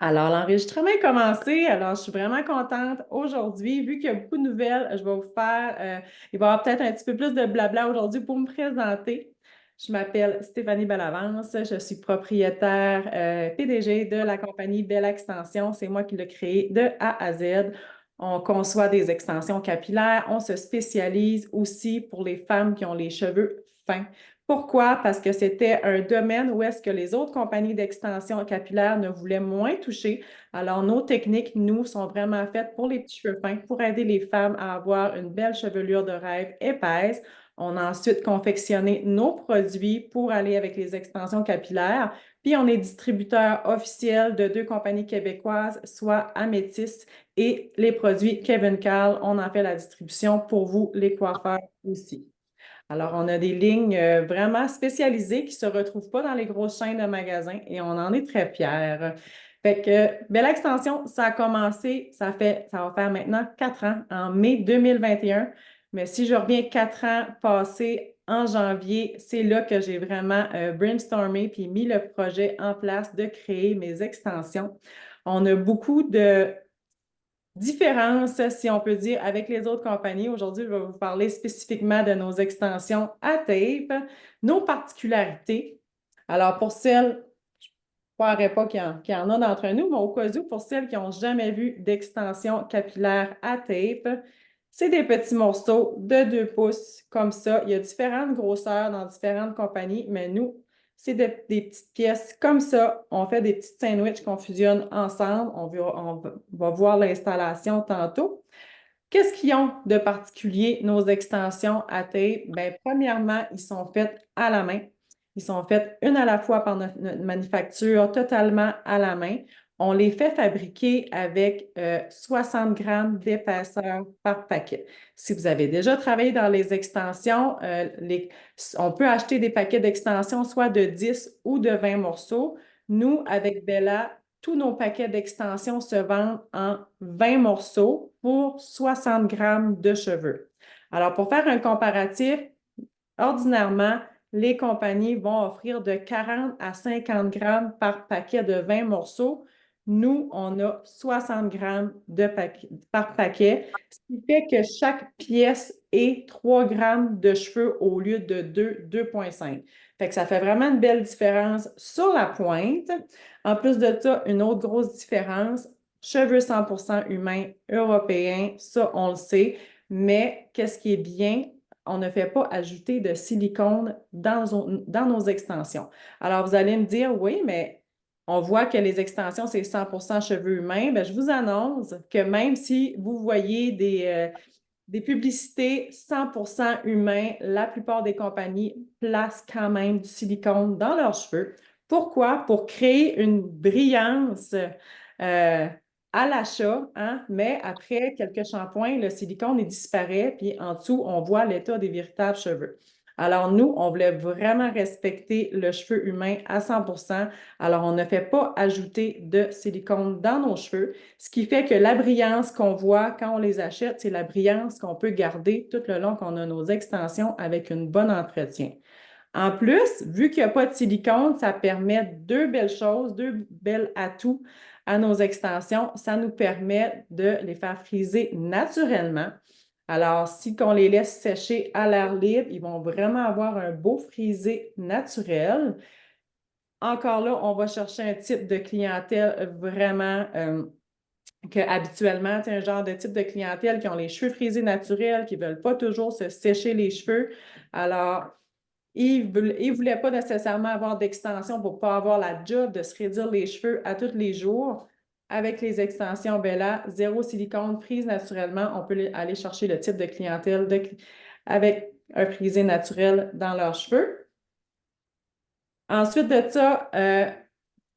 Alors, l'enregistrement est commencé. Alors, je suis vraiment contente aujourd'hui. Vu qu'il y a beaucoup de nouvelles, je vais vous faire, il va y avoir peut-être un petit peu plus de blabla aujourd'hui pour me présenter. Je m'appelle Stéphanie Bellavance. Je suis propriétaire, PDG de la compagnie Belle Extension. C'est moi qui l'ai créée de A à Z. On conçoit des extensions capillaires. On se spécialise aussi pour les femmes qui ont les cheveux fins. Pourquoi? Parce que c'était un domaine où est-ce que les autres compagnies d'extension capillaire ne voulaient moins toucher. Alors, nos techniques, nous, sont vraiment faites pour les petits cheveux fins, pour aider les femmes à avoir une belle chevelure de rêve épaisse. On a ensuite confectionné nos produits pour aller avec les extensions capillaires. Puis, on est distributeur officiel de deux compagnies québécoises, soit Amétis et les produits Kevin Carl. On en fait la distribution pour vous, les coiffeurs aussi. Alors, on a des lignes vraiment spécialisées qui ne se retrouvent pas dans les grosses chaînes de magasins et on en est très fiers. Fait que Belle Extension, ça a commencé, ça va faire maintenant 4 ans, en mai 2021. Mais si je reviens 4 ans passés en janvier, c'est là que j'ai vraiment brainstormé puis mis le projet en place de créer mes extensions. On a beaucoup de différence, si on peut dire, avec les autres compagnies. Aujourd'hui, je vais vous parler spécifiquement de nos extensions à tape, nos particularités. Alors, pour celles, je ne croirais pas qu'il y en a d'entre nous, mais au cas où, pour celles qui n'ont jamais vu d'extension capillaire à tape, c'est des petits morceaux de 2 pouces comme ça. Il y a différentes grosseurs dans différentes compagnies, mais nous, c'est des petites pièces comme ça. On fait des petits sandwichs qu'on fusionne ensemble. On va voir l'installation tantôt. Qu'est-ce qu'ils ont de particulier, nos extensions à tape? Bien, premièrement, ils sont faits à la main. Ils sont faits une à la fois par notre manufacture, totalement à la main. On les fait fabriquer avec 60 grammes d'épaisseur par paquet. Si vous avez déjà travaillé dans les extensions, on peut acheter des paquets d'extensions soit de 10 ou de 20 morceaux. Nous, avec Bella, tous nos paquets d'extensions se vendent en 20 morceaux pour 60 grammes de cheveux. Alors, pour faire un comparatif, ordinairement, les compagnies vont offrir de 40 à 50 grammes par paquet de 20 morceaux. Nous, on a 60 grammes par paquet, ce qui fait que chaque pièce est 3 grammes de cheveux au lieu de 2,5. Fait que ça fait vraiment une belle différence sur la pointe. En plus de ça, une autre grosse différence, cheveux 100% humains européens, ça, on le sait. Mais qu'est-ce qui est bien? On ne fait pas ajouter de silicone dans nos extensions. Alors, vous allez me dire, oui, mais on voit que les extensions, c'est 100% cheveux humains. Bien, je vous annonce que même si vous voyez des publicités 100% humains, la plupart des compagnies placent quand même du silicone dans leurs cheveux. Pourquoi? Pour créer une brillance à l'achat, hein? Mais après quelques shampoings, le silicone il disparaît, puis en dessous, on voit l'état des véritables cheveux. Alors, nous, on voulait vraiment respecter le cheveu humain à 100%. Alors, on ne fait pas ajouter de silicone dans nos cheveux, ce qui fait que la brillance qu'on voit quand on les achète, c'est la brillance qu'on peut garder tout le long qu'on a nos extensions avec un bon entretien. En plus, vu qu'il n'y a pas de silicone, ça permet deux belles choses, deux belles atouts à nos extensions. Ça nous permet de les faire friser naturellement. Alors, si on les laisse sécher à l'air libre, ils vont vraiment avoir un beau frisé naturel. Encore là, on va chercher un type de clientèle vraiment que habituellement, c'est un genre de type de clientèle qui ont les cheveux frisés naturels, qui ne veulent pas toujours se sécher les cheveux. Alors, ils ne voulaient pas nécessairement avoir d'extension pour ne pas avoir la job de se réduire les cheveux à tous les jours. Avec les extensions Bella, zéro silicone, frise naturellement, on peut aller chercher le type de clientèle avec un frisé naturel dans leurs cheveux. Ensuite de ça,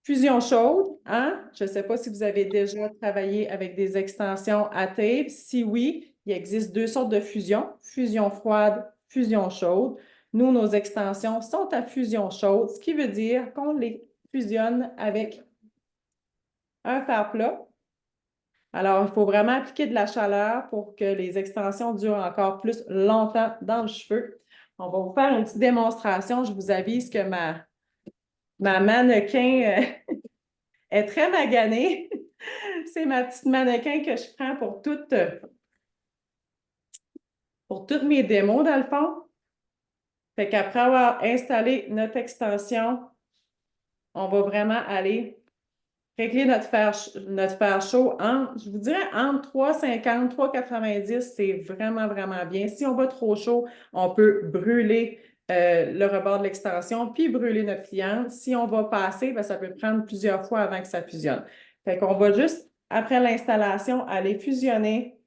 fusion chaude, hein? Je ne sais pas si vous avez déjà travaillé avec des extensions à tape. Si oui, il existe deux sortes de fusion, fusion froide, fusion chaude. Nous, nos extensions sont à fusion chaude, ce qui veut dire qu'on les fusionne avec un fer plat. Alors, il faut vraiment appliquer de la chaleur pour que les extensions durent encore plus longtemps dans le cheveu. On va vous faire une petite démonstration. Je vous avise que ma mannequin Elle est très maganée. C'est ma petite mannequin que je prends pour toutes mes démos, dans le fond. Fait qu'après avoir installé notre extension, on va vraiment aller régler notre fer chaud je vous dirais entre 3,50 3,90, c'est vraiment, vraiment bien. Si on va trop chaud, on peut brûler le rebord de l'extension puis brûler notre cliente. Si on va passer, bien, ça peut prendre plusieurs fois avant que ça fusionne. Fait qu'on va juste, après l'installation, aller fusionner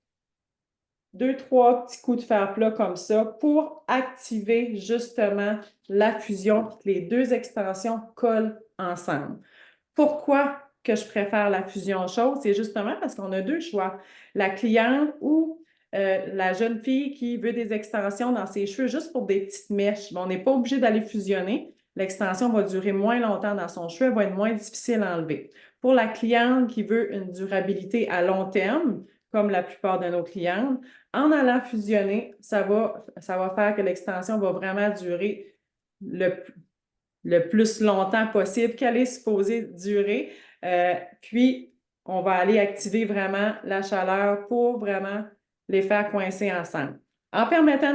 2, 3 petits coups de fer plat comme ça pour activer justement la fusion, que les deux extensions collent ensemble. Pourquoi que je préfère la fusion chaude? C'est justement parce qu'on a deux choix. La cliente ou la jeune fille qui veut des extensions dans ses cheveux juste pour des petites mèches. On n'est pas obligé d'aller fusionner. L'extension va durer moins longtemps dans son cheveu, elle va être moins difficile à enlever. Pour la cliente qui veut une durabilité à long terme, comme la plupart de nos clientes, en allant fusionner, ça va faire que l'extension va vraiment durer le plus longtemps possible qu'elle est supposée durer. Puis, on va aller activer vraiment la chaleur pour vraiment les faire coincer ensemble. En permettant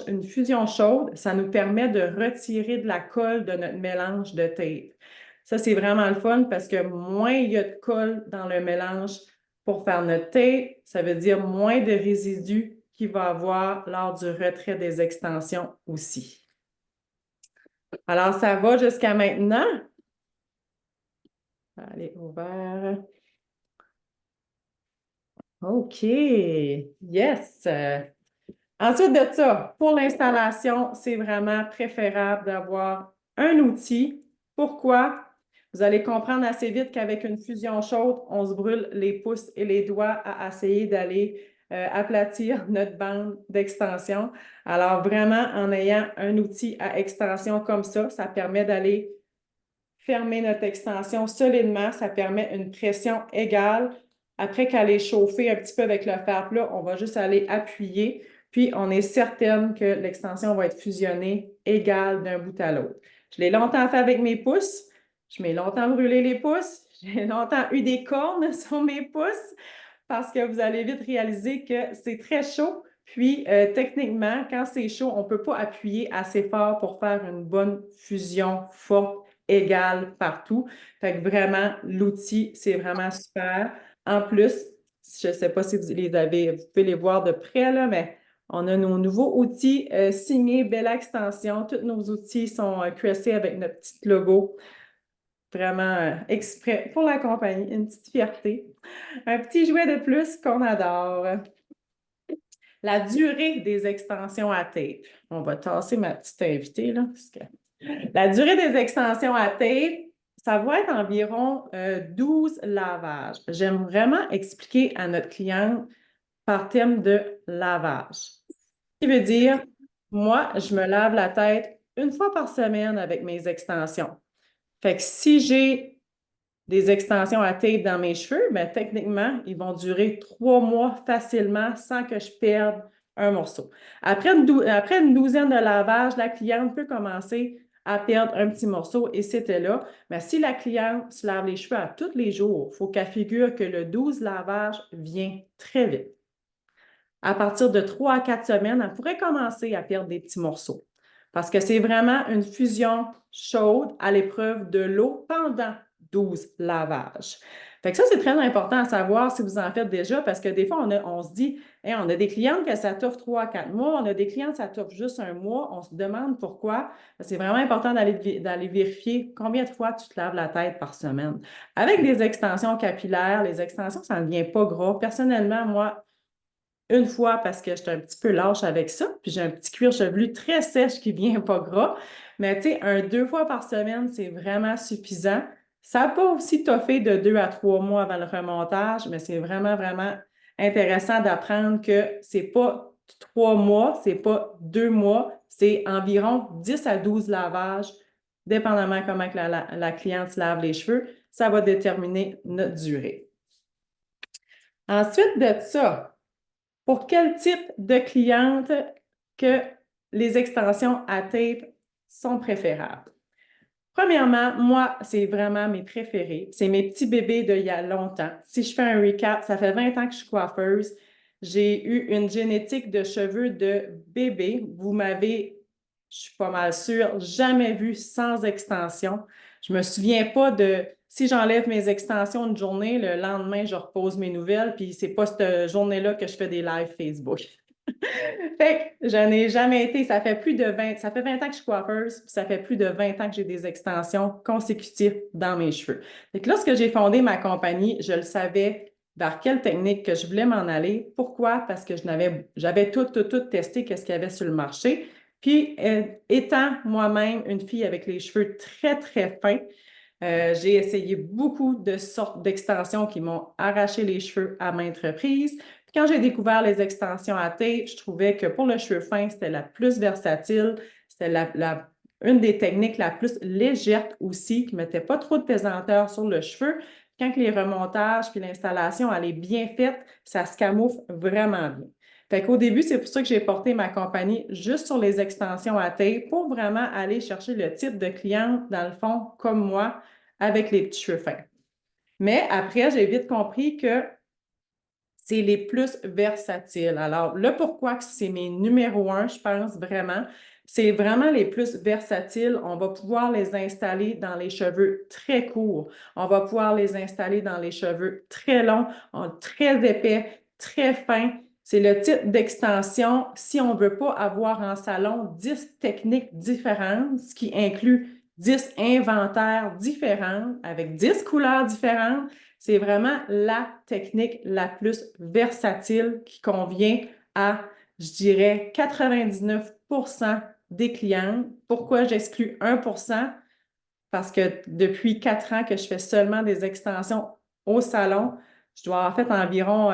une fusion chaude, ça nous permet de retirer de la colle de notre mélange de tape. Ça, c'est vraiment le fun parce que moins il y a de colle dans le mélange pour faire notre tape, ça veut dire moins de résidus qu'il va y avoir lors du retrait des extensions aussi. Alors, ça va jusqu'à maintenant. Allez, ouvert. OK. Yes. Ensuite de ça, pour l'installation, c'est vraiment préférable d'avoir un outil. Pourquoi? Vous allez comprendre assez vite qu'avec une fusion chaude, on se brûle les pouces et les doigts à essayer d'aller aplatir notre bande d'extension. Alors, vraiment, en ayant un outil à extension comme ça permet d'aller fermer notre extension solidement. Ça permet une pression égale. Après qu'elle est chauffée un petit peu avec le fer plat, on va juste aller appuyer. Puis, on est certaine que l'extension va être fusionnée égale d'un bout à l'autre. Je l'ai longtemps fait avec mes pouces. Je m'ai longtemps brûlé les pouces. J'ai longtemps eu des cornes sur mes pouces parce que vous allez vite réaliser que c'est très chaud. Puis, techniquement, quand c'est chaud, on ne peut pas appuyer assez fort pour faire une bonne fusion forte, égale partout. Fait que vraiment, l'outil, c'est vraiment super. En plus, je ne sais pas si vous pouvez les voir de près, là, mais on a nos nouveaux outils signés Bella Extension. Tous nos outils sont cressés avec notre petit logo. Vraiment exprès pour la compagnie. Une petite fierté. Un petit jouet de plus qu'on adore. La durée des extensions à tape. On va tasser ma petite invitée, là, parce que la durée des extensions à tape, ça va être environ 12 lavages. J'aime vraiment expliquer à notre cliente par thème de lavage. Ce qui veut dire, moi, je me lave la tête une fois par semaine avec mes extensions. Fait que si j'ai des extensions à tape dans mes cheveux, bien, techniquement, ils vont durer 3 mois facilement sans que je perde un morceau. Après une douzaine de lavages, la cliente peut commencer à perdre un petit morceau et c'était là. Mais si la cliente se lave les cheveux à tous les jours, il faut qu'elle figure que le 12 lavages vient très vite. À partir de 3 à 4 semaines, elle pourrait commencer à perdre des petits morceaux. Parce que c'est vraiment une fusion chaude à l'épreuve de l'eau pendant 12 lavages. Fait que ça, c'est très important à savoir si vous en faites déjà, parce que des fois, on se dit, hey, on a des clientes que ça t'offre 3 à 4 mois, on a des clientes que ça t'offre juste un mois, on se demande pourquoi. C'est vraiment important d'aller vérifier combien de fois tu te laves la tête par semaine. Avec des extensions capillaires, les extensions, ça ne devient pas gras. Personnellement, moi, une fois parce que j'étais un petit peu lâche avec ça, puis j'ai un petit cuir chevelu très sèche qui vient pas gras. Mais tu sais, 2 fois par semaine, c'est vraiment suffisant. Ça peut aussi toffer de 2 à 3 mois avant le remontage, mais c'est vraiment, vraiment intéressant d'apprendre que c'est pas 3 mois, c'est pas 2 mois, c'est environ 10 à 12 lavages, dépendamment comment que la cliente se lave les cheveux. Ça va déterminer notre durée. Ensuite de ça, pour quel type de cliente que les extensions à tape sont préférables? Premièrement, moi, c'est vraiment mes préférés. C'est mes petits bébés d'il y a longtemps. Si je fais un recap, ça fait 20 ans que je suis coiffeuse. J'ai eu une génétique de cheveux de bébé. Vous m'avez, je suis pas mal sûre, jamais vu sans extension. Je me souviens pas de si j'enlève mes extensions une journée, le lendemain, je repose mes nouvelles, puis c'est pas cette journée-là que je fais des lives Facebook. Fait que je n'ai jamais été, ça fait 20 ans que je suis coiffeuse, puis ça fait plus de 20 ans que j'ai des extensions consécutives dans mes cheveux. Fait que lorsque j'ai fondé ma compagnie, je le savais vers quelle technique que je voulais m'en aller. Pourquoi? Parce que j'avais tout testé, qu'est-ce qu'il y avait sur le marché. Puis, étant moi-même une fille avec les cheveux très fins, j'ai essayé beaucoup de sortes d'extensions qui m'ont arraché les cheveux à maintes reprises. Puis quand j'ai découvert les extensions à tape, je trouvais que pour le cheveu fin, c'était la plus versatile, c'était une des techniques la plus légère aussi, qui ne mettait pas trop de pesanteur sur le cheveu. Quand les remontages puis l'installation, elle est bien faite, ça se camoufle vraiment bien. Fait qu'au début, c'est pour ça que j'ai porté ma compagnie juste sur les extensions à tape pour vraiment aller chercher le type de cliente, dans le fond, comme moi, avec les petits cheveux fins. Mais après, j'ai vite compris que c'est les plus versatiles. Alors, le pourquoi c'est mes numéros un, je pense vraiment, c'est vraiment les plus versatiles. On va pouvoir les installer dans les cheveux très courts. On va pouvoir les installer dans les cheveux très longs, très épais, très fins. C'est le type d'extension, si on ne veut pas avoir en salon 10 techniques différentes, ce qui inclut 10 inventaires différents avec 10 couleurs différentes, c'est vraiment la technique la plus versatile qui convient à, je dirais, 99% des clients. Pourquoi j'exclus 1%? Parce que depuis 4 ans que je fais seulement des extensions au salon, je dois avoir fait environ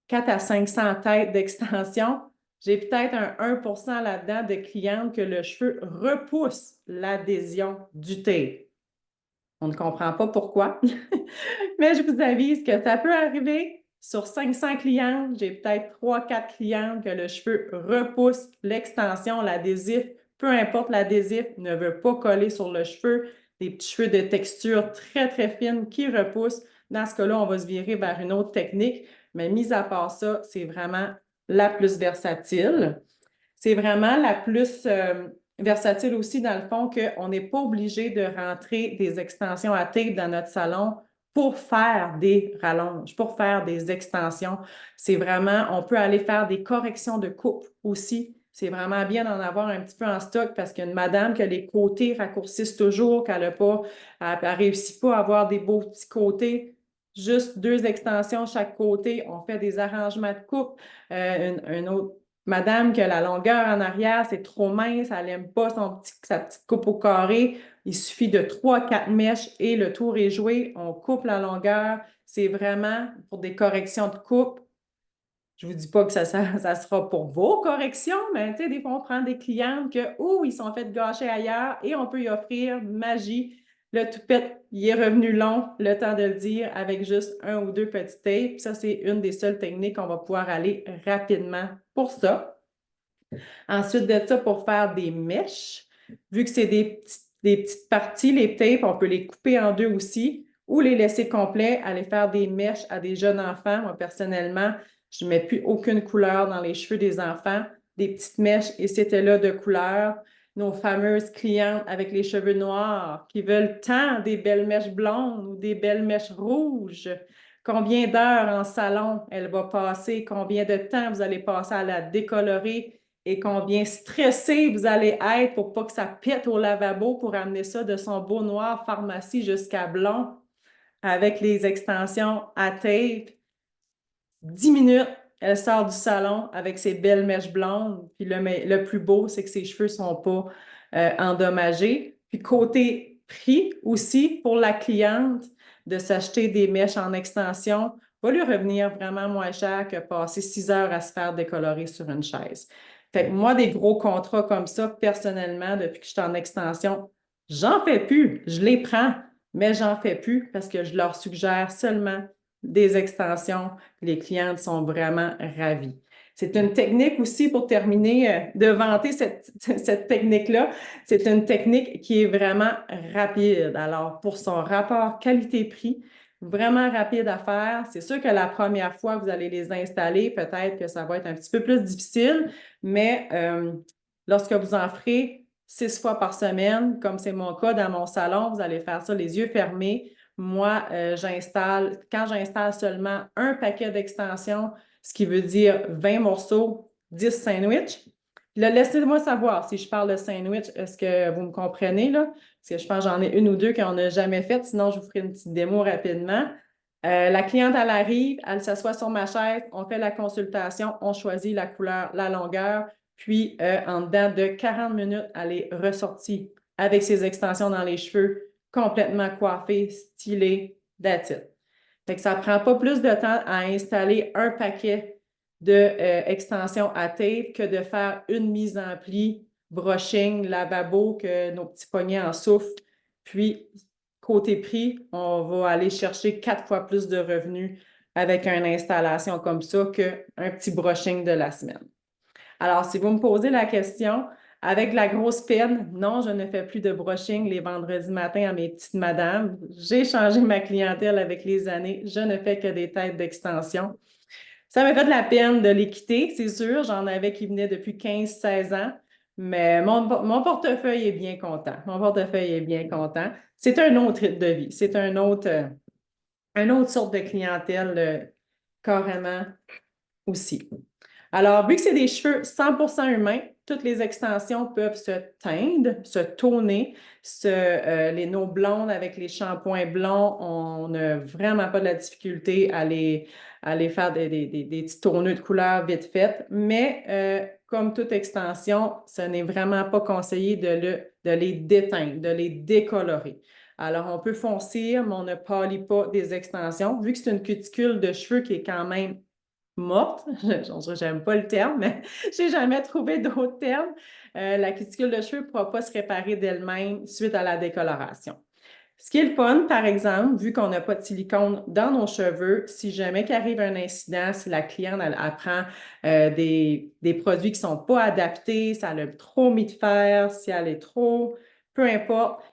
4 à 500 têtes d'extension. J'ai peut-être un 1% là-dedans de clientes que le cheveu repousse l'adhésion du tape. On ne comprend pas pourquoi, mais je vous avise que ça peut arriver. Sur 500 clientes, j'ai peut-être 3-4 clientes que le cheveu repousse l'extension, l'adhésif, peu importe l'adhésif, ne veut pas coller sur le cheveu. Des petits cheveux de texture très fine qui repoussent. Dans ce cas-là, on va se virer vers une autre technique. Mais mis à part ça, c'est vraiment la plus versatile. C'est vraiment la plus versatile aussi dans le fond qu'on n'est pas obligé de rentrer des extensions à tape dans notre salon pour faire des rallonges, pour faire des extensions. C'est vraiment, on peut aller faire des corrections de coupe aussi. C'est vraiment bien d'en avoir un petit peu en stock parce qu'une madame que les côtés raccourcissent toujours, qu'elle n'a pas, elle ne réussit pas à avoir des beaux petits côtés. Juste 2 extensions chaque côté, on fait des arrangements de coupe. Une autre madame que la longueur en arrière, c'est trop mince, elle n'aime pas sa petite coupe au carré. Il suffit de 3-4 mèches et le tour est joué. On coupe la longueur. C'est vraiment pour des corrections de coupe. Je ne vous dis pas que ça sera pour vos corrections, mais tu sais, des fois, on prend des clientes que, ils sont fait gâcher ailleurs et on peut y offrir magie. Le toupette, il est revenu long, le temps de le dire, avec juste 1 ou 2 petits tapes. Ça, c'est une des seules techniques qu'on va pouvoir aller rapidement pour ça. Ensuite de ça, pour faire des mèches, vu que c'est des petites parties, les tapes, on peut les couper en deux aussi ou les laisser complets, aller faire des mèches à des jeunes enfants. Moi, personnellement, je ne mets plus aucune couleur dans les cheveux des enfants, des petites mèches et c'était là de couleur. Nos fameuses clientes avec les cheveux noirs qui veulent tant des belles mèches blondes ou des belles mèches rouges. Combien d'heures en salon elle va passer? Combien de temps vous allez passer à la décolorer? Et combien stressé vous allez être pour pas que ça pète au lavabo pour amener ça de son beau noir pharmacie jusqu'à blond avec les extensions à tape. 10 minutes, elle sort du salon avec ses belles mèches blondes. Puis le plus beau, c'est que ses cheveux ne sont pas endommagés. Puis côté prix aussi, pour la cliente, de s'acheter des mèches en extension va lui revenir vraiment moins cher que passer 6 heures à se faire décolorer sur une chaise. Fait que moi, des gros contrats comme ça, personnellement, depuis que je suis en extension, j'en fais plus. Je les prends, mais j'en fais plus parce que je leur suggère seulement des extensions. Les clientes sont vraiment ravies. C'est une technique aussi pour terminer de vanter cette technique-là. C'est une technique qui est vraiment rapide. Alors, pour son rapport qualité-prix, vraiment rapide à faire. C'est sûr que la première fois, vous allez les installer, peut-être que ça va être un petit peu plus difficile, mais lorsque vous en ferez 6 fois par semaine, comme c'est mon cas dans mon salon, vous allez faire ça les yeux fermés. Moi, quand j'installe seulement un paquet d'extensions, ce qui veut dire 20 morceaux, 10 sandwichs. Là, laissez-moi savoir si je parle de sandwich, est-ce que vous me comprenez là? Parce que je pense que j'en ai une ou deux qu'on n'a jamais faites, sinon je vous ferai une petite démo rapidement. La cliente, elle arrive, elle s'assoit sur ma chaise, on fait la consultation, on choisit la couleur, la longueur, puis en dedans de 40 minutes, elle est ressortie avec ses extensions dans les cheveux, complètement coiffée, stylée, that's it. Fait que ça ne prend pas plus de temps à installer un paquet d'extensions à tape que de faire une mise en pli, brushing, lavabo, que nos petits poignets en soufflent. Puis, côté prix, on va aller chercher 4 fois plus de revenus avec une installation comme ça qu'un petit brushing de la semaine. Alors, si vous me posez la question, avec la grosse peine, non, je ne fais plus de brushing les vendredis matins à mes petites madames. J'ai changé ma clientèle avec les années. Je ne fais que des têtes d'extension. Ça m'a fait de la peine de les quitter, c'est sûr. J'en avais qui venaient depuis 15-16 ans, mais mon portefeuille est bien content. Mon portefeuille est bien content. C'est un autre rythme de vie. C'est une autre sorte de clientèle carrément aussi. Alors, vu que c'est des cheveux 100% humains, toutes les extensions peuvent se teindre, se toner. Les nos blondes avec les shampoings blonds, on n'a vraiment pas de la difficulté à les faire des petits tourneux de couleur vite fait. Mais comme toute extension, ce n'est vraiment pas conseillé de les déteindre, de les décolorer. Alors, on peut foncir, mais on ne pâlit pas des extensions. Vu que c'est une cuticule de cheveux qui est quand même morte, j'aime pas le terme, mais j'ai jamais trouvé d'autre terme. La cuticule de cheveux ne pourra pas se réparer d'elle-même suite à la décoloration. Ce qui est le fun, par exemple, vu qu'on n'a pas de silicone dans nos cheveux, si jamais qu'arrive un incident, si la cliente elle prend des produits qui ne sont pas adaptés, si elle a trop mis de fer, si elle est trop, peu importe,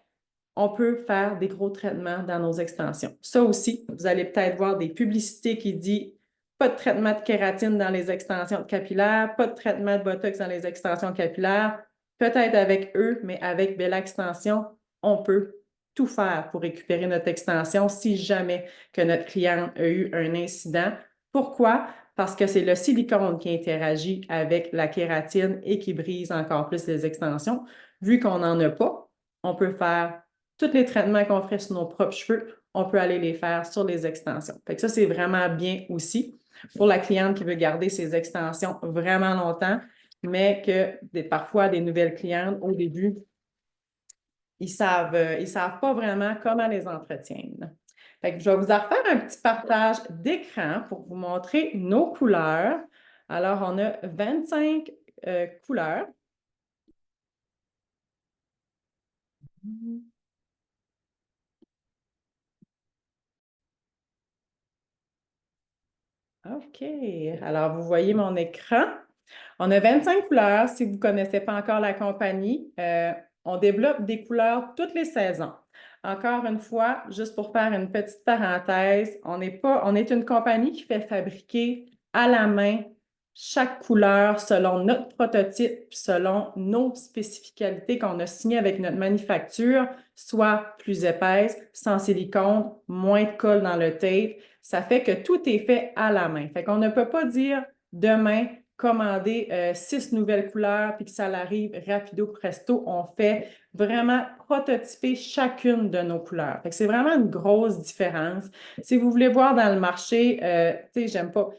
on peut faire des gros traitements dans nos extensions. Ça aussi, vous allez peut-être voir des publicités qui disent pas de traitement de kératine dans les extensions capillaires, pas de traitement de botox dans les extensions capillaires. Peut-être avec eux, mais avec Bella Extension, on peut tout faire pour récupérer notre extension si jamais que notre client a eu un incident. Pourquoi? Parce que c'est le silicone qui interagit avec la kératine et qui brise encore plus les extensions. Vu qu'on n'en a pas, on peut faire tous les traitements qu'on ferait sur nos propres cheveux, on peut aller les faire sur les extensions. Fait que ça, c'est vraiment bien aussi pour la cliente qui veut garder ses extensions vraiment longtemps, mais que parfois des nouvelles clientes, au début, ils savent pas vraiment comment les entretenir. Fait que je vais vous en refaire un petit partage d'écran pour vous montrer nos couleurs. Alors, on a 25 couleurs. OK. Alors, vous voyez mon écran. On a 25 couleurs. Si vous ne connaissez pas encore la compagnie, on développe des couleurs toutes les saisons. Encore une fois, juste pour faire une petite parenthèse, on est une compagnie qui fait fabriquer à la main chaque couleur selon notre prototype, selon nos spécificalités qu'on a signées avec notre manufacture, soit plus épaisse, sans silicone, moins de colle dans le tape. Ça fait que tout est fait à la main. Fait qu'on ne peut pas dire demain, commander 6 nouvelles couleurs puis que ça arrive rapido presto. On fait vraiment prototyper chacune de nos couleurs. Fait que c'est vraiment une grosse différence. Si vous voulez voir dans le marché, tu sais, j'aime pas.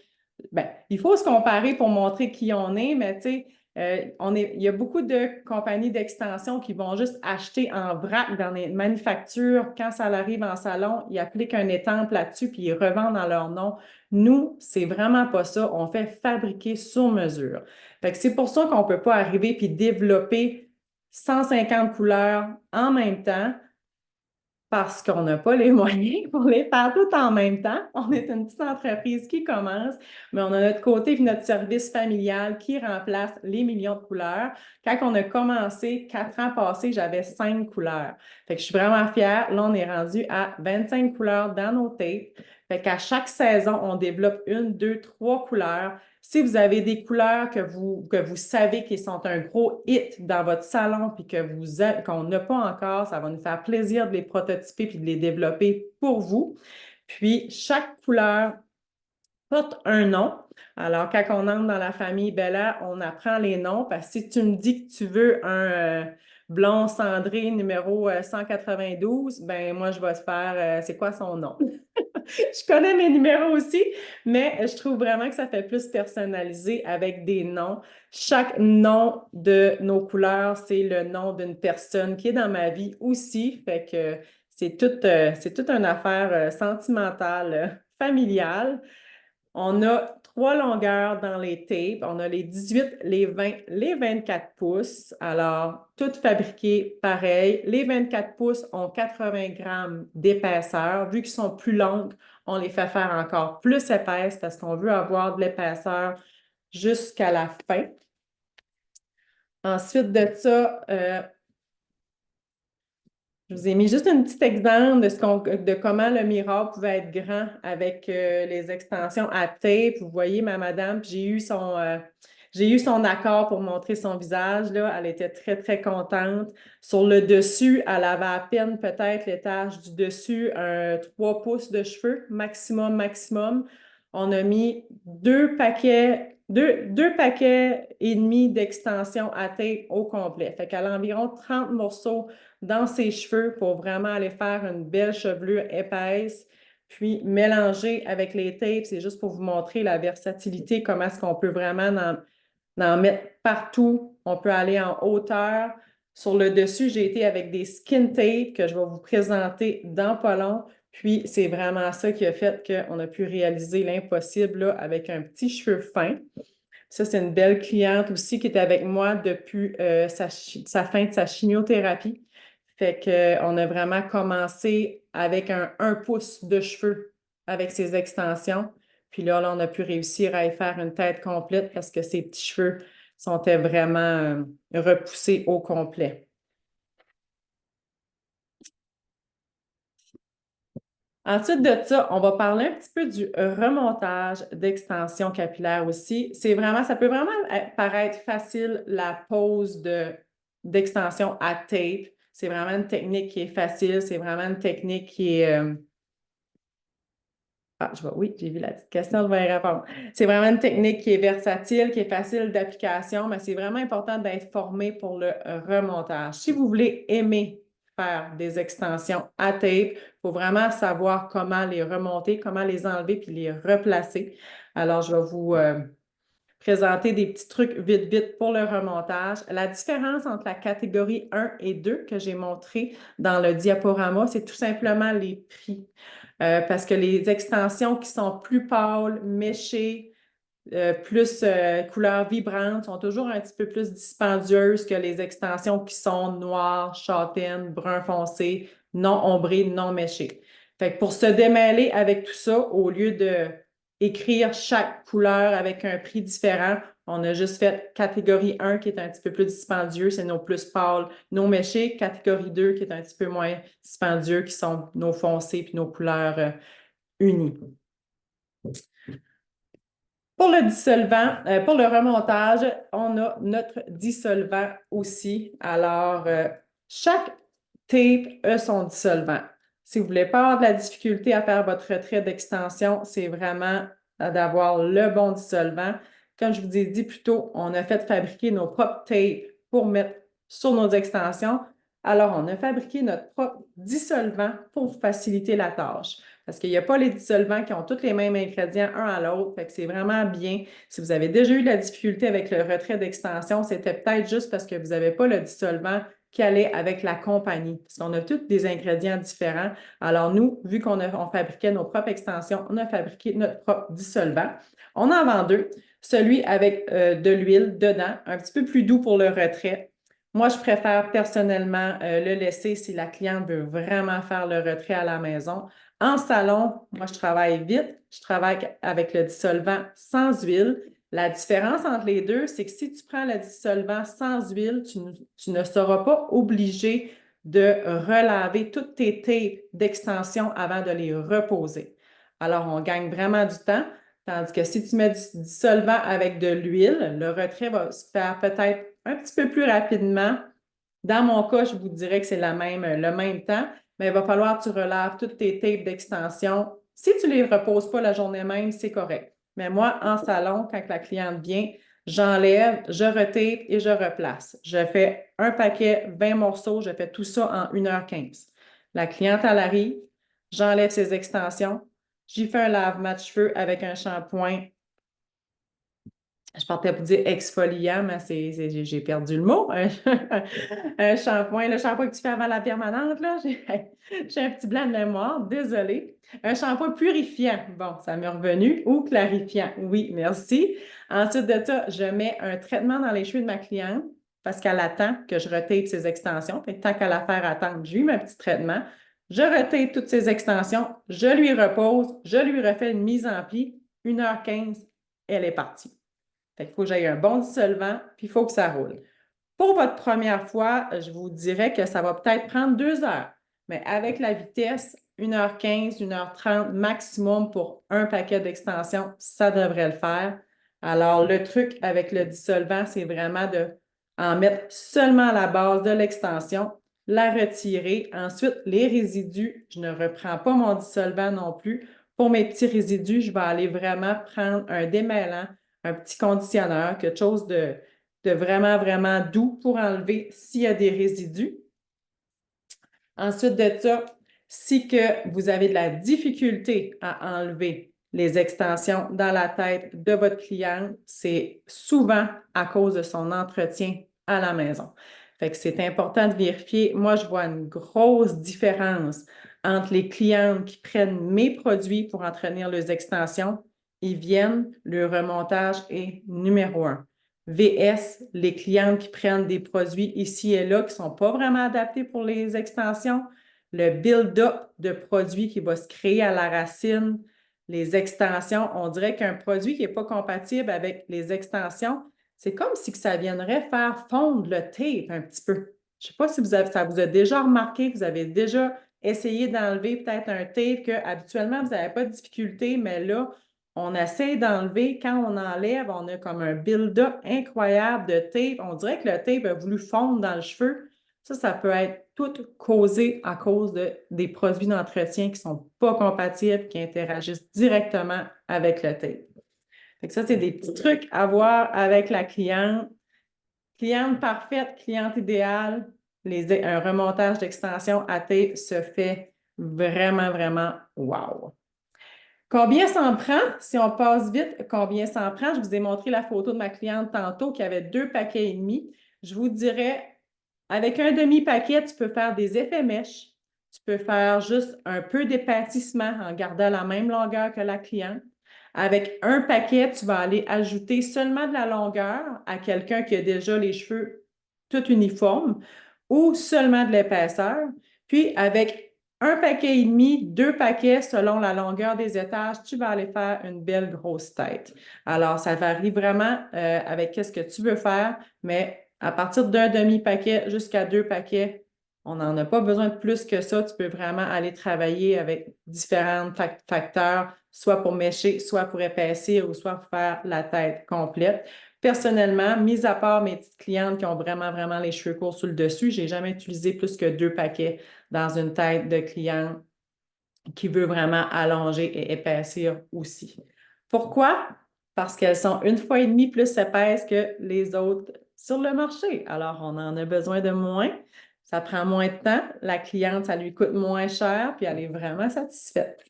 Ben, il faut se comparer pour montrer qui on est, mais tu sais, il y a beaucoup de compagnies d'extension qui vont juste acheter en vrac dans les manufactures. Quand ça arrive en salon, ils appliquent un étampe là-dessus puis ils revendent dans leur nom. Nous, c'est vraiment pas ça. On fait fabriquer sur mesure. Fait que c'est pour ça qu'on ne peut pas arriver puis développer 150 couleurs en même temps parce qu'on n'a pas les moyens pour les faire tout en même temps. On est une petite entreprise qui commence, mais on a notre côté et notre service familial qui remplace les millions de couleurs. Quand on a commencé, 4 ans passés, j'avais 5 couleurs. Fait que je suis vraiment fière. Là, on est rendu à 25 couleurs dans nos tapes. Fait qu'à chaque saison, on développe 1, 2, 3 couleurs. Si vous avez des couleurs que vous savez qui sont un gros hit dans votre salon puis qu'on n'a pas encore, ça va nous faire plaisir de les prototyper puis de les développer pour vous. Puis, chaque couleur porte un nom. Alors, quand on entre dans la famille Bella, on apprend les noms parce que si tu me dis que tu veux un blond cendré numéro 192, ben moi, je vais te faire c'est quoi son nom? Je connais mes numéros aussi, mais je trouve vraiment que ça fait plus personnalisé avec des noms. Chaque nom de nos couleurs, c'est le nom d'une personne qui est dans ma vie aussi. Fait que c'est toute une affaire sentimentale, familiale. On a 3 longueurs dans les tapes. On a les 18, les 20, les 24 pouces. Alors, toutes fabriquées pareil. Les 24 pouces ont 80 grammes d'épaisseur. Vu qu'ils sont plus longues, on les fait faire encore plus épaisses parce qu'on veut avoir de l'épaisseur jusqu'à la fin. Ensuite de ça, je vous ai mis juste un petit exemple de comment le miroir pouvait être grand avec les extensions à tape. Vous voyez ma madame, puis j'ai eu son accord pour montrer son visage. Là. Elle était très, très contente. Sur le dessus, elle avait à peine peut-être l'étage du dessus, 3 pouces de cheveux, maximum, maximum. On a mis 2 paquets et demi d'extensions à tape au complet. Fait qu'elle a environ 30 morceaux dans ses cheveux pour vraiment aller faire une belle chevelure épaisse. Puis mélanger avec les tapes, c'est juste pour vous montrer la versatilité, comment est-ce qu'on peut vraiment en mettre partout. On peut aller en hauteur. Sur le dessus, j'ai été avec des skin tapes que je vais vous présenter dans pas long. Puis c'est vraiment ça qui a fait qu'on a pu réaliser l'impossible là, avec un petit cheveu fin. Ça, c'est une belle cliente aussi qui était avec moi depuis sa fin de sa chimiothérapie. Fait qu'on a vraiment commencé avec un 1 pouce de cheveux avec ses extensions. Puis là, on a pu réussir à y faire une tête complète parce que ses petits cheveux sont vraiment repoussés au complet. Ensuite de ça, on va parler un petit peu du remontage d'extension capillaire aussi. Ça peut vraiment paraître facile la pose d'extension à tape. C'est vraiment une technique qui est facile, c'est vraiment une technique qui est. Oui, j'ai vu la petite question, je vais y répondre. C'est vraiment une technique qui est versatile, qui est facile d'application, mais c'est vraiment important d'être formé pour le remontage. Si vous voulez aimer faire des extensions à tape, il faut vraiment savoir comment les remonter, comment les enlever puis les replacer. Alors, je vais vous présenter des petits trucs vite, vite pour le remontage. La différence entre la catégorie 1 et 2 que j'ai montré dans le diaporama, c'est tout simplement les prix. Parce que les extensions qui sont plus pâles, méchées, plus couleurs vibrantes, sont toujours un petit peu plus dispendieuses que les extensions qui sont noires, châtaines, brun foncé, non ombrées, non méchées. Fait que pour se démêler avec tout ça, au lieu de écrire chaque couleur avec un prix différent, on a juste fait catégorie 1 qui est un petit peu plus dispendieux, c'est nos plus pâles, nos méchés. Catégorie 2 qui est un petit peu moins dispendieux, qui sont nos foncés puis nos couleurs unies. Pour le dissolvant, pour le remontage, on a notre dissolvant aussi. Alors, chaque tape a son dissolvant. Si vous ne voulez pas avoir de la difficulté à faire votre retrait d'extension, c'est vraiment d'avoir le bon dissolvant. Comme je vous ai dit plus tôt, on a fait fabriquer nos propres tapes pour mettre sur nos extensions. Alors, on a fabriqué notre propre dissolvant pour faciliter la tâche. Parce qu'il n'y a pas les dissolvants qui ont tous les mêmes ingrédients un à l'autre. Fait que c'est vraiment bien. Si vous avez déjà eu de la difficulté avec le retrait d'extension, c'était peut-être juste parce que vous n'avez pas le dissolvant qui allait avec la compagnie. Parce qu'on a tous des ingrédients différents. Alors nous, vu qu'on fabriquait nos propres extensions, on a fabriqué notre propre dissolvant. On en vend deux. Celui avec de l'huile dedans, un petit peu plus doux pour le retrait. Moi, je préfère personnellement le laisser si la cliente veut vraiment faire le retrait à la maison. En salon, moi, je travaille vite. Je travaille avec le dissolvant sans huile. La différence entre les deux, c'est que si tu prends le dissolvant sans huile, tu ne seras pas obligé de relaver toutes tes tapes d'extension avant de les reposer. Alors, on gagne vraiment du temps. Tandis que si tu mets du dissolvant avec de l'huile, le retrait va se faire peut-être un petit peu plus rapidement. Dans mon cas, je vous dirais que c'est le même temps, mais il va falloir que tu relaves toutes tes tapes d'extension. Si tu ne les reposes pas la journée même, c'est correct. Mais moi, en salon, quand la cliente vient, j'enlève, je retape et je replace. Je fais un paquet, 20 morceaux, je fais tout ça en 1h15. La cliente, elle arrive, j'enlève ses extensions, j'y fais un lavement de cheveux avec un shampoing. Je partais pour dire exfoliant, mais j'ai perdu le mot. Un shampoing, le shampoing que tu fais avant la permanente, là, j'ai un petit blanc de mémoire, désolée. Un shampoing purifiant, bon, ça m'est revenu, ou clarifiant, oui, merci. Ensuite de ça, je mets un traitement dans les cheveux de ma cliente parce qu'elle attend que je retape ses extensions. Fait que tant qu'à la faire attendre, je lui mets un petit traitement. Je retape toutes ses extensions, je lui repose, je lui refais une mise en pli, 1h15, elle est partie. Fait qu'il faut que j'aille un bon dissolvant, puis il faut que ça roule. Pour votre première fois, je vous dirais que ça va peut-être prendre 2 heures, mais avec la vitesse, 1h15, 1h30 maximum pour un paquet d'extensions, ça devrait le faire. Alors, le truc avec le dissolvant, c'est vraiment de en mettre seulement à la base de l'extension, la retirer. Ensuite, les résidus, je ne reprends pas mon dissolvant non plus. Pour mes petits résidus, je vais aller vraiment prendre un démêlant, un petit conditionneur, quelque chose de vraiment, vraiment doux pour enlever s'il y a des résidus. Ensuite de ça, si que vous avez de la difficulté à enlever les extensions dans la tête de votre cliente, c'est souvent à cause de son entretien à la maison. Fait que c'est important de vérifier. Moi, je vois une grosse différence entre les clientes qui prennent mes produits pour entretenir leurs extensions. Ils viennent, le remontage est numéro 1. VS, les clientes qui prennent des produits ici et là qui ne sont pas vraiment adaptés pour les extensions, le build-up de produits qui va se créer à la racine, les extensions, on dirait qu'un produit qui n'est pas compatible avec les extensions, c'est comme si ça viendrait faire fondre le tape un petit peu. Je ne sais pas si ça vous a déjà remarqué, vous avez déjà essayé d'enlever peut-être un tape que habituellement vous n'avez pas de difficulté, mais là, on essaie d'enlever. Quand on enlève, on a comme un build-up incroyable de tape. On dirait que le tape a voulu fondre dans le cheveu. Ça peut être tout causé à cause des produits d'entretien qui ne sont pas compatibles, qui interagissent directement avec le tape. Fait que ça, c'est des petits trucs à voir avec la cliente. Cliente parfaite, cliente idéale, un remontage d'extension à tape se fait vraiment, vraiment wow. Combien ça en prend? Si on passe vite, combien ça en prend? Je vous ai montré la photo de ma cliente tantôt qui avait 2 paquets et demi. Je vous dirais, avec un demi-paquet, tu peux faire des effets mèches. Tu peux faire juste un peu d'épatissement en gardant la même longueur que la cliente. Avec un paquet, tu vas aller ajouter seulement de la longueur à quelqu'un qui a déjà les cheveux tout uniformes ou seulement de l'épaisseur. Puis, avec 1 paquet et demi, 2 paquets selon la longueur des étages, tu vas aller faire une belle grosse tête. Alors, ça varie vraiment avec ce que tu veux faire, mais à partir d'un demi-paquet jusqu'à 2 paquets, on n'en a pas besoin de plus que ça. Tu peux vraiment aller travailler avec différents facteurs, soit pour mècher, soit pour épaissir ou soit pour faire la tête complète. Personnellement, mis à part mes petites clientes qui ont vraiment, vraiment les cheveux courts sur le dessus, je n'ai jamais utilisé plus que 2 paquets dans une tête de client qui veut vraiment allonger et épaissir aussi. Pourquoi? Parce qu'elles sont 1,5 fois plus épaisses que les autres sur le marché. Alors, on en a besoin de moins. Ça prend moins de temps. La cliente, ça lui coûte moins cher, puis elle est vraiment satisfaite.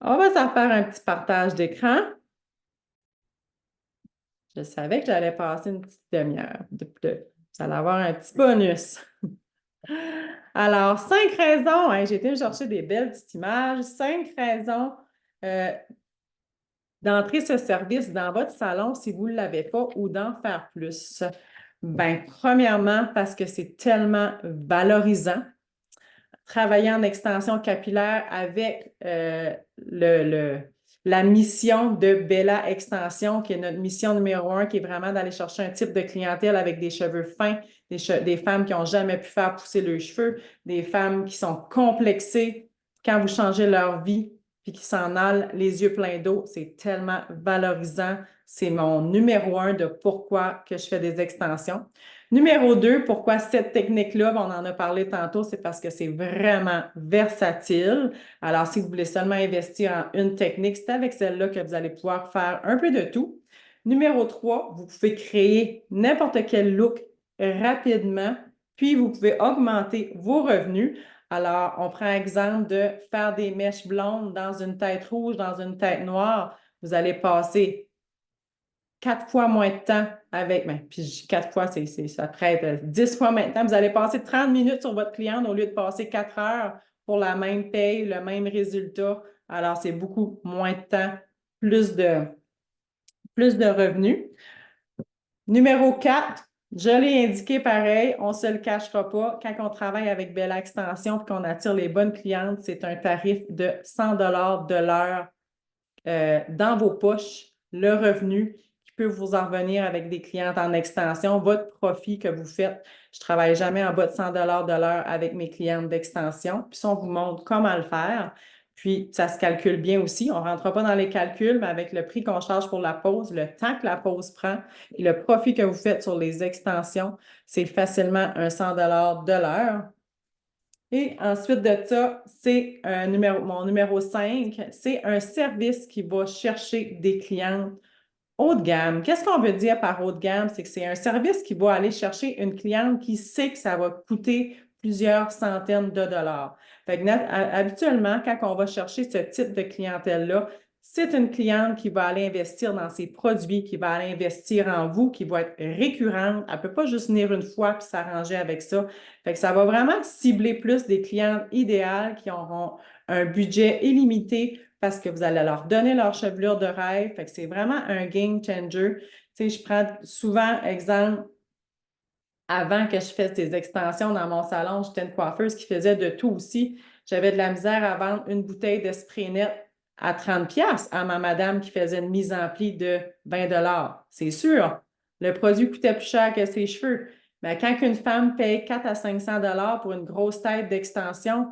On va s'en faire un petit partage d'écran. Je savais que j'allais passer une petite demi-heure. Vous allez avoir un petit bonus. Alors, 5 raisons, hein, j'ai été me chercher des belles petites images. 5 raisons d'entrer ce service dans votre salon si vous ne l'avez pas ou d'en faire plus? Bien, premièrement, parce que c'est tellement valorisant. Travailler en extension capillaire avec la mission de Bella Extension, qui est notre mission numéro 1, qui est vraiment d'aller chercher un type de clientèle avec des cheveux fins, des femmes qui n'ont jamais pu faire pousser leurs cheveux, des femmes qui sont complexées quand vous changez leur vie, puis qui s'en allent les yeux pleins d'eau. C'est tellement valorisant. C'est mon numéro 1 de pourquoi que je fais des extensions. Numéro 2, pourquoi cette technique-là, on en a parlé tantôt, c'est parce que c'est vraiment versatile. Alors, si vous voulez seulement investir en une technique, c'est avec celle-là que vous allez pouvoir faire un peu de tout. Numéro 3, vous pouvez créer n'importe quel look rapidement, puis vous pouvez augmenter vos revenus. Alors, on prend exemple de faire des mèches blondes dans une tête rouge, dans une tête noire. Vous allez passer 4 fois moins de temps avec, ben, puis 4 fois, ça traite 10 fois maintenant. Vous allez passer 30 minutes sur votre cliente au lieu de passer 4 heures pour la même paye, le même résultat. Alors, c'est beaucoup moins de temps, plus de revenus. Numéro 4, je l'ai indiqué pareil, on ne se le cachera pas. Quand on travaille avec Bella Extension et qu'on attire les bonnes clientes, c'est un tarif de 100 de l'heure dans vos poches, le revenu qui peut vous en revenir avec des clientes en extension, votre profit que vous faites. Je ne travaille jamais en bas de 100 de l'heure avec mes clientes d'extension. Puis, on vous montre comment le faire. Puis, ça se calcule bien aussi. On ne rentre pas dans les calculs, mais avec le prix qu'on charge pour la pause, le temps que la pause prend et le profit que vous faites sur les extensions, c'est facilement un 100 de l'heure. Et ensuite de ça, c'est mon numéro 5, c'est un service qui va chercher des clientes haut de gamme. Qu'est-ce qu'on veut dire par haut de gamme? C'est que c'est un service qui va aller chercher une cliente qui sait que ça va coûter plusieurs centaines de dollars. Fait que, habituellement, quand on va chercher ce type de clientèle-là, c'est une cliente qui va aller investir dans ses produits, qui va aller investir en vous, qui va être récurrente. Elle ne peut pas juste venir une fois et s'arranger avec ça. Fait que ça va vraiment cibler plus des clientes idéales qui auront un budget illimité parce que vous allez leur donner leur chevelure de rêve. Fait que c'est vraiment un game changer. Tu sais, je prends souvent exemple, avant que je fasse des extensions dans mon salon, j'étais une coiffeuse qui faisait de tout aussi. J'avais de la misère à vendre une bouteille de spray net à 30$ à ma madame qui faisait une mise en pli de 20$. C'est sûr, le produit coûtait plus cher que ses cheveux. Mais quand une femme paye 400 à 500$ pour une grosse tête d'extension,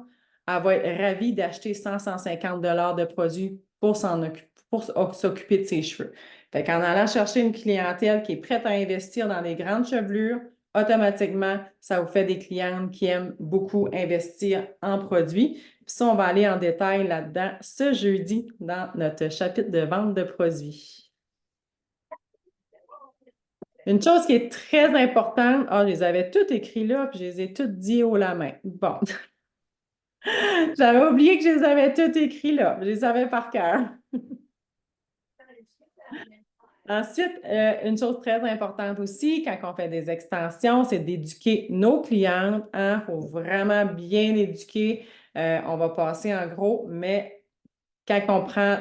elle va être ravie d'acheter 100-150$ de produits pour s'occuper de ses cheveux. Fait qu'en allant chercher une clientèle qui est prête à investir dans des grandes chevelures, automatiquement, ça vous fait des clientes qui aiment beaucoup investir en produits. Puis ça, on va aller en détail là-dedans ce jeudi dans notre chapitre de vente de produits. Une chose qui est très importante, je les avais toutes écrites là, puis je les ai toutes dit haut la main. Bon. J'avais oublié que je les avais toutes écrites là. Je les avais par cœur. Ensuite, une chose très importante aussi, quand on fait des extensions, c'est d'éduquer nos clientes. Il faut vraiment bien éduquer. On va passer en gros, mais quand on prend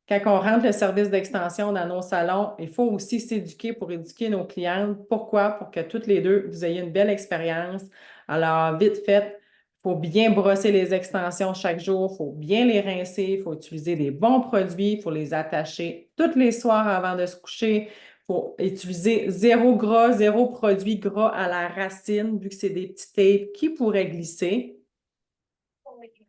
quand on rentre le service d'extension dans nos salons, il faut aussi s'éduquer pour éduquer nos clientes. Pourquoi? Pour que toutes les deux, vous ayez une belle expérience. Alors, vite fait, il faut bien brosser les extensions chaque jour, il faut bien les rincer, il faut utiliser des bons produits, il faut les attacher tous les soirs avant de se coucher. Il faut utiliser zéro gras, zéro produit gras à la racine, vu que c'est des petits tapes qui pourraient glisser.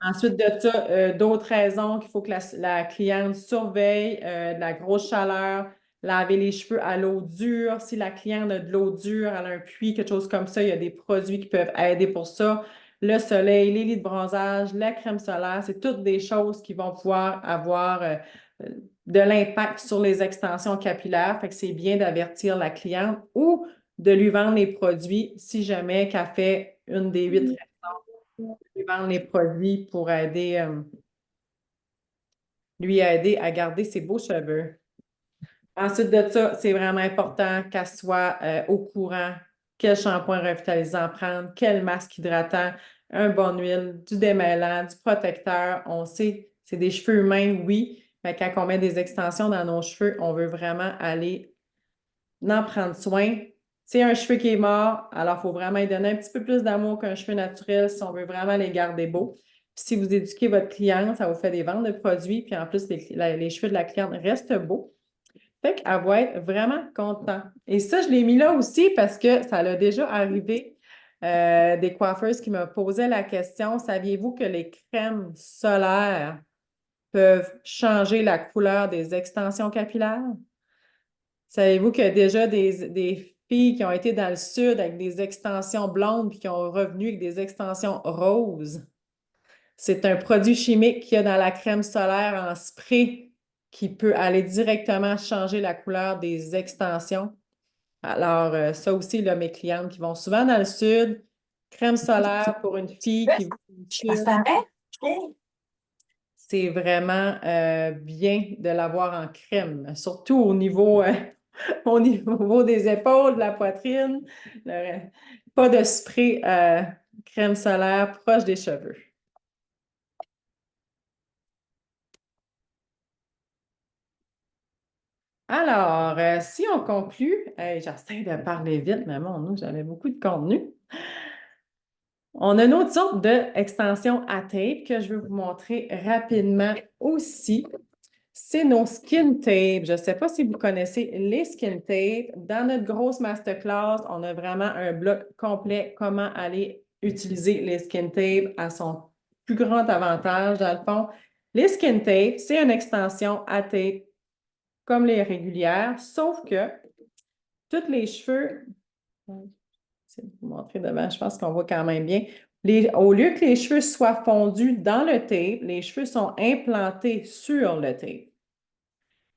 Ensuite de ça, d'autres raisons qu'il faut que la cliente surveille, de la grosse chaleur, laver les cheveux à l'eau dure. Si la cliente a de l'eau dure, elle a un puits, quelque chose comme ça, il y a des produits qui peuvent aider pour ça. Le soleil, les lits de bronzage, la crème solaire, c'est toutes des choses qui vont pouvoir avoir de l'impact sur les extensions capillaires. Fait que c'est bien d'avertir la cliente ou de lui vendre les produits si jamais qu'elle fait une des 8 lui vendre les produits pour lui aider à garder ses beaux cheveux. Ensuite de ça, c'est vraiment important qu'elle soit au courant quel shampoing revitalisant prendre, quel masque hydratant, un bon huile, du démêlant, du protecteur. On sait, c'est des cheveux humains, oui, Fait que quand on met des extensions dans nos cheveux, on veut vraiment aller en prendre soin. C'est un cheveu qui est mort, alors il faut vraiment lui donner un petit peu plus d'amour qu'un cheveu naturel si on veut vraiment les garder beaux. Puis si vous éduquez votre cliente, ça vous fait des ventes de produits, puis en plus, les cheveux de la cliente restent beaux. Fait qu'elle va être vraiment contente. Et ça, je l'ai mis là aussi parce que ça l'a déjà arrivé des coiffeuses qui me posaient la question, saviez-vous que les crèmes solaires peuvent changer la couleur des extensions capillaires? Savez-vous qu'il y a déjà des filles qui ont été dans le sud avec des extensions blondes puis qui ont revenu avec des extensions roses? C'est un produit chimique qu'il y a dans la crème solaire en spray qui peut aller directement changer la couleur des extensions. Alors, ça aussi, là, mes clientes qui vont souvent dans le sud, crème solaire pour une fille qui va dans le sud, c'est vraiment bien de l'avoir en crème, surtout au niveau des épaules, de la poitrine. Pas de spray crème solaire proche des cheveux. Alors, si on conclut, j'essaie de parler vite, mais bon, nous, j'avais beaucoup de contenu. On a une autre sorte d'extension à tape que je vais vous montrer rapidement aussi. C'est nos skin tapes. Je ne sais pas si vous connaissez les skin tapes. Dans notre grosse masterclass, on a vraiment un bloc complet comment aller utiliser les skin tapes à son plus grand avantage. Dans le fond, les skin tapes, c'est une extension à tape comme les régulières, sauf que tous les cheveux, je vais vous montrer devant, je pense qu'on voit quand même bien. Au lieu que les cheveux soient fondus dans le tape, les cheveux sont implantés sur le tape.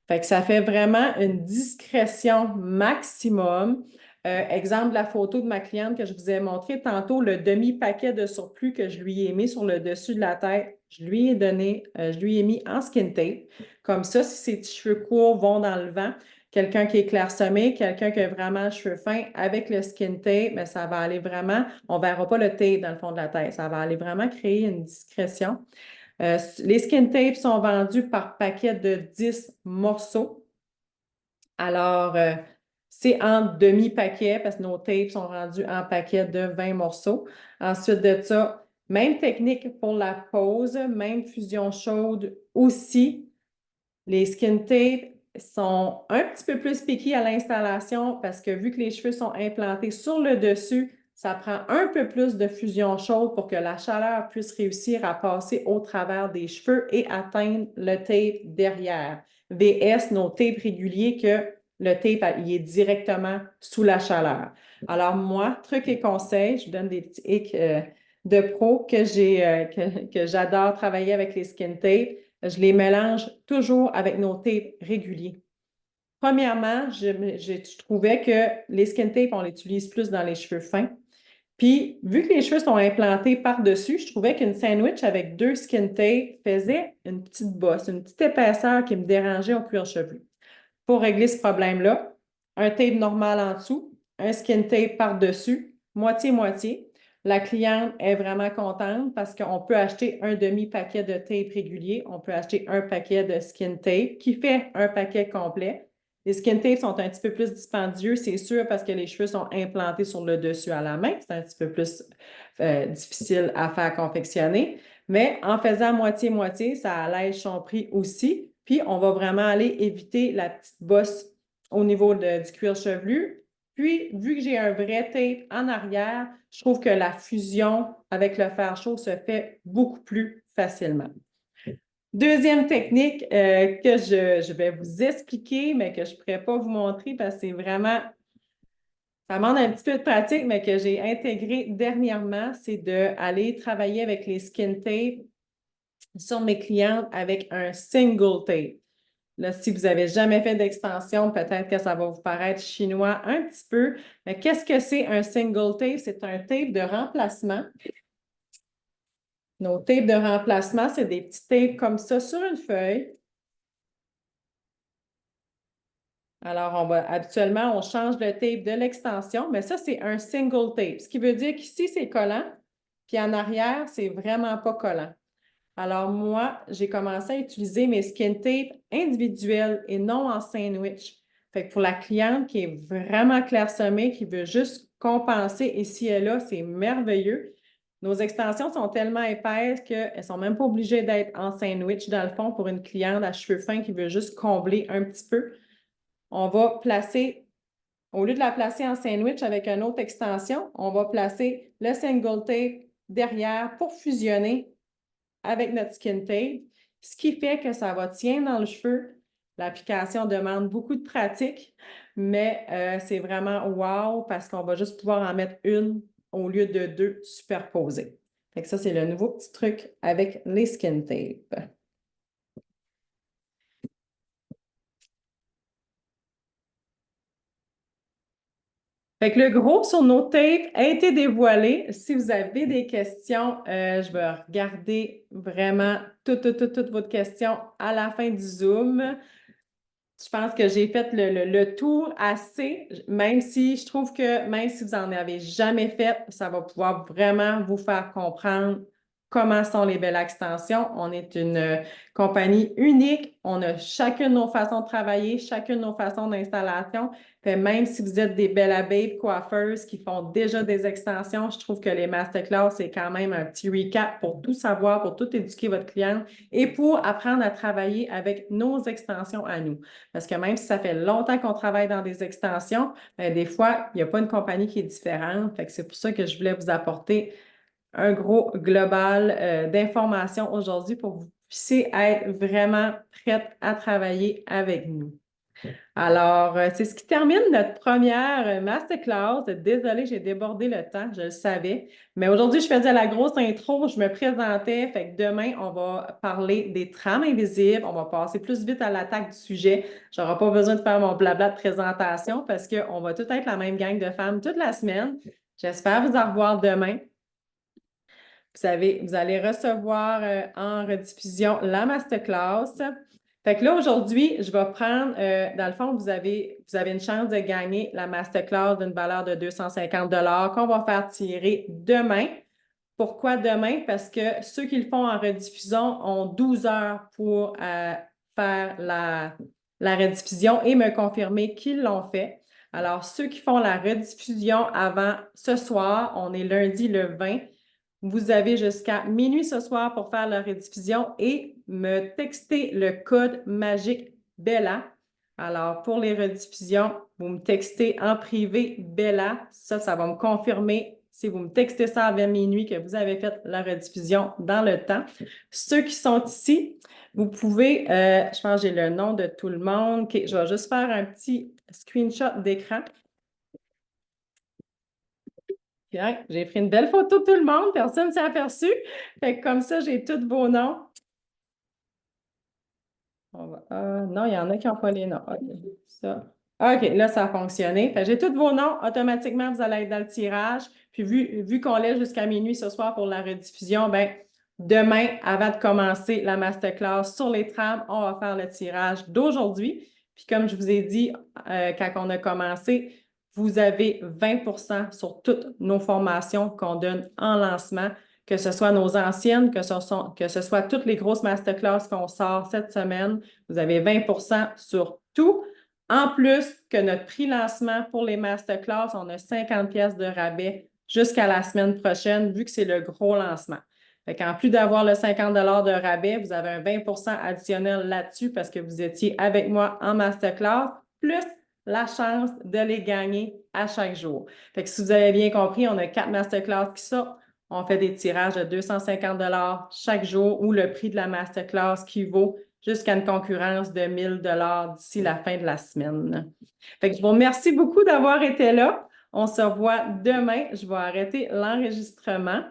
Fait que ça fait vraiment une discrétion maximum. Exemple de la photo de ma cliente que je vous ai montré tantôt, le demi-paquet de surplus que je lui ai mis sur le dessus de la tête, je lui ai donné, je lui ai mis en skin tape. Comme ça, si ses petits cheveux courts vont dans le vent, quelqu'un qui est clairsemé, quelqu'un qui a vraiment les cheveux fins, avec le skin tape, mais ça va aller vraiment, on ne verra pas le tape dans le fond de la tête. Ça va aller vraiment créer une discrétion. Les skin tapes sont vendus par paquet de 10 morceaux. Alors, c'est en demi-paquet parce que nos tapes sont rendus en paquet de 20 morceaux. Ensuite de ça, même technique pour la pose, même fusion chaude aussi. Les skin tapes sont un petit peu plus piqués à l'installation parce que vu que les cheveux sont implantés sur le dessus, ça prend un peu plus de fusion chaude pour que la chaleur puisse réussir à passer au travers des cheveux et atteindre le tape derrière. VS, nos tapes réguliers, que le tape il est directement sous la chaleur. Alors moi, trucs et conseils, je vous donne des petits hicks de pro que j'adore travailler avec les skin tapes. Je les mélange toujours avec nos tapes réguliers. Premièrement, je trouvais que les skin tapes, on l'utilise plus dans les cheveux fins. Puis, vu que les cheveux sont implantés par-dessus, je trouvais qu'une sandwich avec 2 skin tapes faisait une petite bosse, une petite épaisseur qui me dérangeait au cuir chevelu. Pour régler ce problème-là, un tape normal en dessous, un skin tape par-dessus, moitié-moitié. La cliente est vraiment contente parce qu'on peut acheter un demi-paquet de tape régulier, on peut acheter un paquet de skin tape qui fait un paquet complet. Les skin tapes sont un petit peu plus dispendieux, c'est sûr, parce que les cheveux sont implantés sur le dessus à la main. C'est un petit peu plus difficile à faire confectionner. Mais en faisant moitié-moitié, ça allège son prix aussi. Puis, on va vraiment aller éviter la petite bosse au niveau du cuir chevelu. Puis, vu que j'ai un vrai tape en arrière, je trouve que la fusion avec le fer chaud se fait beaucoup plus facilement. Deuxième technique que je vais vous expliquer, mais que je ne pourrais pas vous montrer parce que c'est vraiment, ça demande un petit peu de pratique, mais que j'ai intégré dernièrement, c'est d'aller travailler avec les skin tapes sur mes clientes avec un single tape. Là, si vous n'avez jamais fait d'extension, peut-être que ça va vous paraître chinois un petit peu. Mais qu'est-ce que c'est un single tape? C'est un tape de remplacement. Nos tapes de remplacement, c'est des petits tapes comme ça sur une feuille. Alors, habituellement, on change le tape de l'extension, mais ça, c'est un single tape. Ce qui veut dire qu'ici, c'est collant, puis en arrière, c'est vraiment pas collant. Alors moi, j'ai commencé à utiliser mes skin tapes individuels et non en sandwich. Fait que pour la cliente qui est vraiment clairsemée, qui veut juste compenser ici et là, c'est merveilleux. Nos extensions sont tellement épaisses qu'elles ne sont même pas obligées d'être en sandwich dans le fond pour une cliente à cheveux fins qui veut juste combler un petit peu. On va placer, au lieu de la placer en sandwich avec une autre extension, on va placer le single tape derrière pour fusionner avec notre skin tape, ce qui fait que ça va tient dans le cheveu. L'application demande beaucoup de pratique, mais c'est vraiment wow parce qu'on va juste pouvoir en mettre une au lieu de deux superposées. Fait que ça, c'est le nouveau petit truc avec les skin tape. Fait que le gros sur nos tapes a été dévoilé. Si vous avez des questions, je vais regarder vraiment toutes vos questions à la fin du Zoom. Je pense que j'ai fait le tour assez, même si je trouve que même si vous n'en avez jamais fait, ça va pouvoir vraiment vous faire comprendre comment sont les belles extensions. On est une compagnie unique. On a chacune nos façons de travailler, chacune nos façons d'installation. Même si vous êtes des belles abeilles coiffeuses qui font déjà des extensions, je trouve que les masterclass, c'est quand même un petit recap pour tout savoir, pour tout éduquer votre cliente et pour apprendre à travailler avec nos extensions à nous. Parce que même si ça fait longtemps qu'on travaille dans des extensions, bien, des fois, il n'y a pas une compagnie qui est différente. Fait que c'est pour ça que je voulais vous apporter un gros global d'informations aujourd'hui pour que vous puissiez être vraiment prête à travailler avec nous. Alors, c'est ce qui termine notre première masterclass. Désolée, j'ai débordé le temps, je le savais. Mais aujourd'hui, je faisais la grosse intro, je me présentais. Fait que demain, on va parler des trames invisibles. On va passer plus vite à l'attaque du sujet. Je n'aurai pas besoin de faire mon blabla de présentation parce qu'on va tout être la même gang de femmes toute la semaine. J'espère vous en revoir demain. Vous allez recevoir en rediffusion la masterclass. Fait que là, aujourd'hui, je vais prendre, dans le fond, vous avez une chance de gagner la masterclass d'une valeur de 250 qu'on va faire tirer demain. Pourquoi demain? Parce que ceux qui le font en rediffusion ont 12 heures pour faire la rediffusion et me confirmer qu'ils l'ont fait. Alors, ceux qui font la rediffusion avant ce soir, on est lundi le 20, vous avez jusqu'à minuit ce soir pour faire la rediffusion et me texter le code magique Bella. Alors, pour les rediffusions, vous me textez en privé Bella. Ça va me confirmer si vous me textez ça avant minuit que vous avez fait la rediffusion dans le temps. Ceux qui sont ici, vous pouvez, je pense que j'ai le nom de tout le monde. Okay, je vais juste faire un petit screenshot d'écran. Bien, j'ai pris une belle photo de tout le monde, personne ne s'est aperçu. Fait que comme ça, j'ai tous vos noms. Non, il y en a qui n'ont pas les noms. OK, ça. OK, là, ça a fonctionné. Fait que j'ai tous vos noms. Automatiquement, vous allez être dans le tirage. Puis vu qu'on laisse jusqu'à minuit ce soir pour la rediffusion, ben demain, avant de commencer la masterclass sur les trames, on va faire le tirage d'aujourd'hui. Puis comme je vous ai dit quand on a commencé, vous avez 20 sur toutes nos formations qu'on donne en lancement, que ce soit nos anciennes, que ce soit toutes les grosses masterclass qu'on sort cette semaine. Vous avez 20 sur tout. En plus que notre prix lancement pour les masterclass, on a 50 pièces de rabais jusqu'à la semaine prochaine, vu que c'est le gros lancement. Fait qu'en plus d'avoir le 50 de rabais, vous avez un 20 additionnel là-dessus parce que vous étiez avec moi en masterclass, plus la chance de les gagner à chaque jour. Fait que si vous avez bien compris, on a 4 masterclass qui sortent. On fait des tirages de 250 chaque jour ou le prix de la masterclass qui vaut jusqu'à une concurrence de 1000 d'ici la fin de la semaine. Fait que je vous remercie beaucoup d'avoir été là. On se revoit demain. Je vais arrêter l'enregistrement.